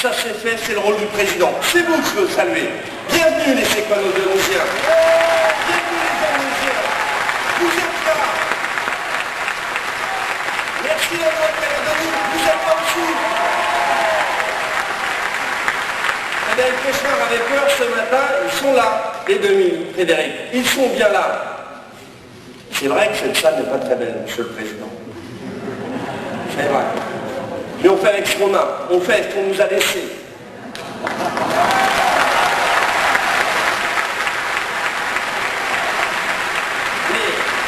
ça c'est fait, c'est le rôle du président. C'est vous que je veux saluer. Bienvenue les écono-denusiens. Bienvenue les Denusiens. Vous êtes là. Merci à Nouvelle-Calédonie, vous êtes là aussi. Frédéric Pêcheur avait peur ce matin, ils sont là, les demi, Frédéric. Ils sont bien là. C'est vrai que cette salle n'est pas très belle, Monsieur le Président. C'est vrai. Mais on fait avec ce qu'on a, on fait ce qu'on nous a laissé.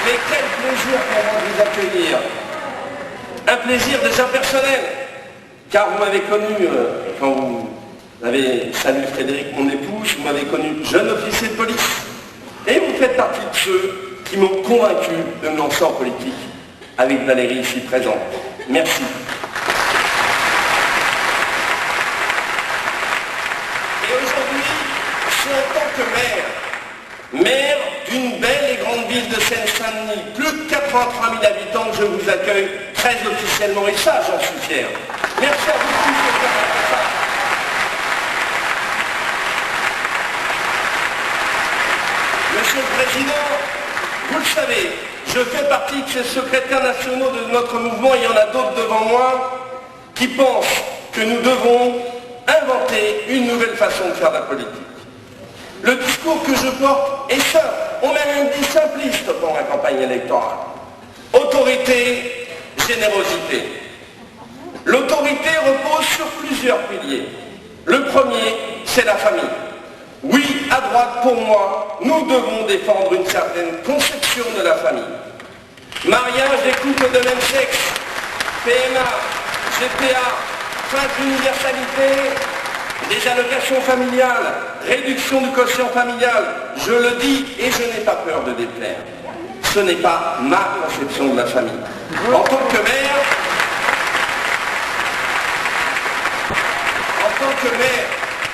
Mais quel plaisir pour moi de vous accueillir. Un plaisir déjà personnel, car vous m'avez connu, quand vous avez salué Frédéric, mon épouse, vous m'avez connu jeune officier de police. Et vous faites partie de ceux qui m'ont convaincu de me lancer en politique, avec Valérie ici présente. Merci. Et aujourd'hui, c'est en tant que maire d'une belle et grande ville de Seine-Saint-Denis, plus de 83 000 habitants, que je vous accueille très officiellement, et ça, j'en suis fier. Merci à vous tous de faire ça. Monsieur le Président, vous le savez, je fais partie de ces secrétaires nationaux de notre mouvement, il y en a d'autres devant moi, qui pensent que nous devons inventer une nouvelle façon de faire de la politique. Le discours que je porte est simple, on m'a même dit simpliste pendant la campagne électorale. Autorité, générosité. L'autorité repose sur plusieurs piliers. Le premier, c'est la famille. Oui, à droite, pour moi, nous devons défendre une certaine conception de la famille. Mariage des couples de même sexe, PMA, GPA, fin d'universalité, des allocations familiales, réduction du quotient familial, je le dis et je n'ai pas peur de déplaire. Ce n'est pas ma conception de la famille. En tant que maire,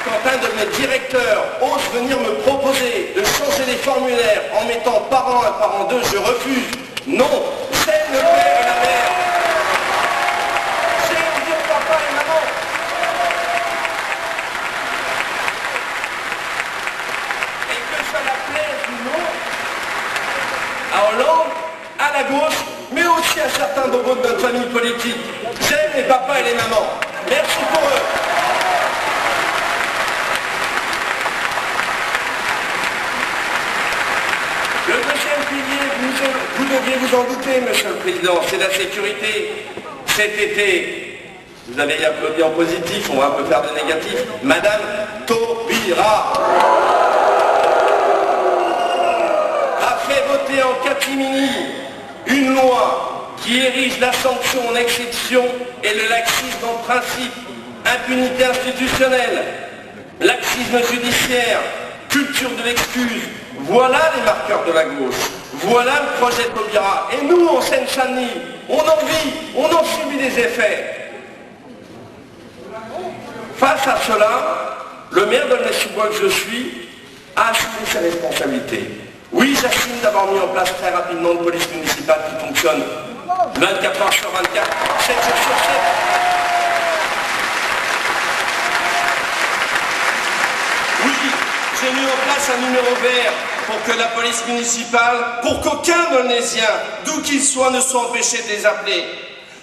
quand un de mes directeurs ose venir me proposer de changer les formulaires en mettant parent 1, parent 2, je refuse. Non, j'aime le père et la mère. J'aime dire papa et maman. Et que ça la plaise ou non, à Hollande, à la gauche, mais aussi à certains d'entre de notre famille politique. J'aime les papas et les mamans. Merci pour eux. Le deuxième pilier, vous deviez vous en douter, Monsieur le Président, c'est la sécurité. Cet été, vous avez applaudi en positif, on va un peu faire de négatif, Madame Taubira a fait voter en catimini une loi qui érige la sanction en exception et le laxisme en principe, impunité institutionnelle, laxisme judiciaire, culture de l'excuse. Voilà les marqueurs de la gauche. Voilà le projet Taubira. Et nous, en Seine-Saint-Denis, on en vit, on en subit des effets. Face à cela, le maire de Aulnay-sous-Bois que je suis a assumé ses responsabilités. Oui, j'assume d'avoir mis en place très rapidement une police municipale qui fonctionne 24 heures sur 24, 7 jours sur 7. Oui, j'ai mis en place un numéro vert pour que la police municipale, pour qu'aucun Aulnaysien, d'où qu'il soit, ne soit empêché de les appeler.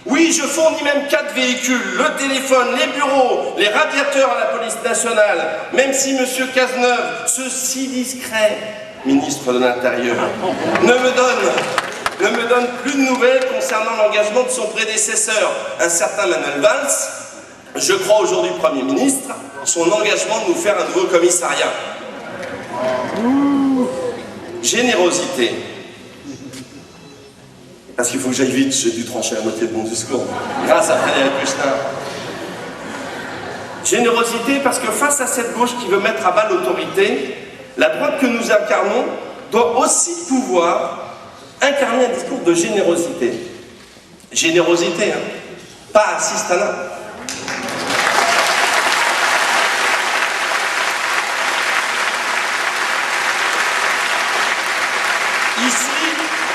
Oui, je fournis même 4 véhicules, le téléphone, les bureaux, les radiateurs à la police nationale, même si M. Cazeneuve, ce si discret ministre de l'Intérieur, ne me donne plus de nouvelles concernant l'engagement de son prédécesseur, un certain Manuel Valls, je crois aujourd'hui Premier ministre, son engagement de nous faire un nouveau commissariat. Générosité. Parce qu'il faut que j'aille vite, j'ai dû trancher la moitié de mon discours. Grâce à Frédéric Pechin. Générosité parce que face à cette gauche qui veut mettre à bas l'autorité, la droite que nous incarnons doit aussi pouvoir incarner un discours de générosité. Générosité, hein, pas assistanat. Ici,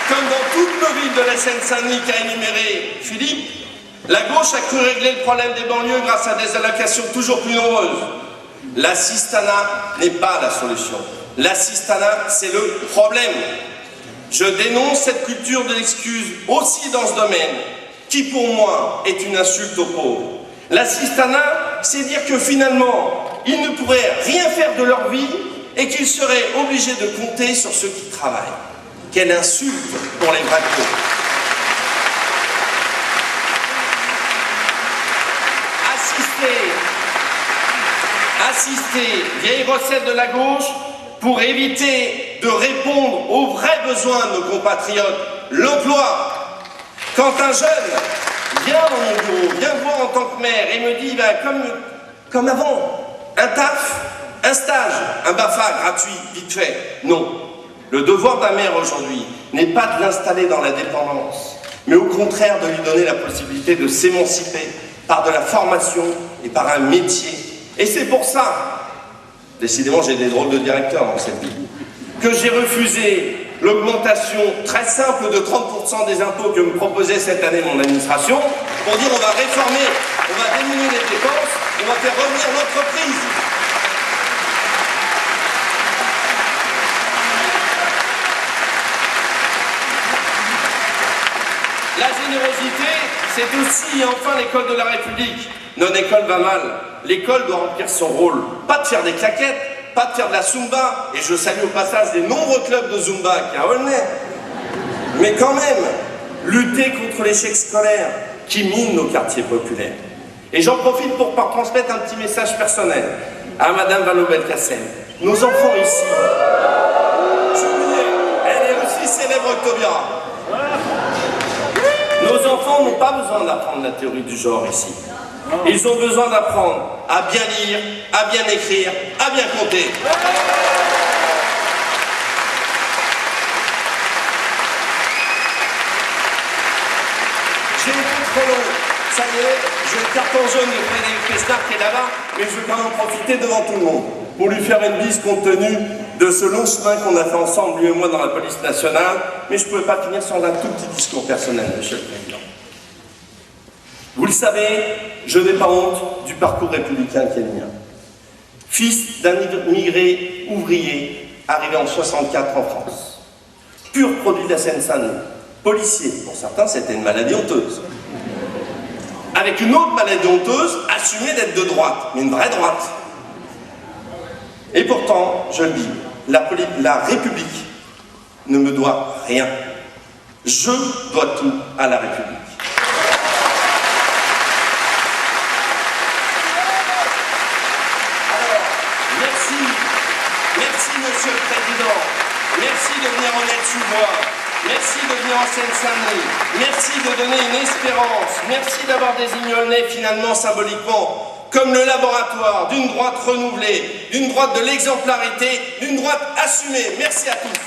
comme dans toutes nos villes de la Seine-Saint-Denis qu'a énuméré Philippe, La gauche a cru régler le problème des banlieues grâce à des allocations toujours plus nombreuses. L'assistanat n'est pas la solution. L'assistanat, c'est le problème. Je dénonce cette culture de l'excuse aussi dans ce domaine, qui pour moi est une insulte aux pauvres. L'assistanat, c'est dire que finalement, ils ne pourraient rien faire de leur vie et qu'ils seraient obligés de compter sur ceux qui travaillent. Quelle insulte pour les vrais pauvres. Assister, vieille recette de la gauche, pour éviter de répondre aux vrais besoins de nos compatriotes, l'emploi. Quand un jeune vient dans mon bureau, vient me voir en tant que maire et me dit, comme avant, un taf, un stage, un BAFA gratuit, vite fait. Non. Le devoir d'un maire aujourd'hui n'est pas de l'installer dans la dépendance, mais au contraire de lui donner la possibilité de s'émanciper par de la formation et par un métier. Et c'est pour ça, décidément j'ai des drôles de directeurs dans cette vie, que j'ai refusé l'augmentation très simple de 30% des impôts que me proposait cette année mon administration, pour dire on va réformer, on va diminuer les dépenses, on va faire revenir l'entreprise. La générosité, c'est aussi enfin l'école de la République. Notre école va mal. L'école doit remplir son rôle. Pas de faire des claquettes, pas de faire de la Zumba. Et je salue au passage des nombreux clubs de Zumba qui a Aulnay. Mais quand même, lutter contre l'échec scolaire qui mine nos quartiers populaires. Et j'en profite pour transmettre un petit message personnel à Madame Vallaud-Belkacem. Nos enfants ici, elle est aussi célèbre Octobia. Nos enfants n'ont pas besoin d'apprendre la théorie du genre ici. Ils ont besoin d'apprendre à bien lire, à bien écrire, à bien compter. J'ai été trop long. Ça y est, j'ai le carton jaune de Frédéric Pesnard qui est là-bas, mais je veux quand même en profiter devant tout le monde pour lui faire une bise compte tenu de ce long chemin qu'on a fait ensemble, lui et moi, dans la police nationale. Mais je ne pouvais pas finir sans un tout petit discours personnel, Monsieur le Président. Vous le savez, je n'ai pas honte du parcours républicain qui est le mien. Fils d'un immigré ouvrier arrivé en 64 en France. Pur produit de la Seine-Saint-Denis. Policier, pour certains c'était une maladie honteuse. Avec une autre maladie honteuse, assumée d'être de droite, mais une vraie droite. Et pourtant, je le dis, la République ne me doit rien. Je dois tout à la République. Merci Monsieur le Président, merci de venir en Aide-sous-Bois, merci de venir en Seine-Saint-Denis, merci de donner une espérance, merci d'avoir désigné Aulnay finalement symboliquement comme le laboratoire d'une droite renouvelée, d'une droite de l'exemplarité, d'une droite assumée. Merci à tous.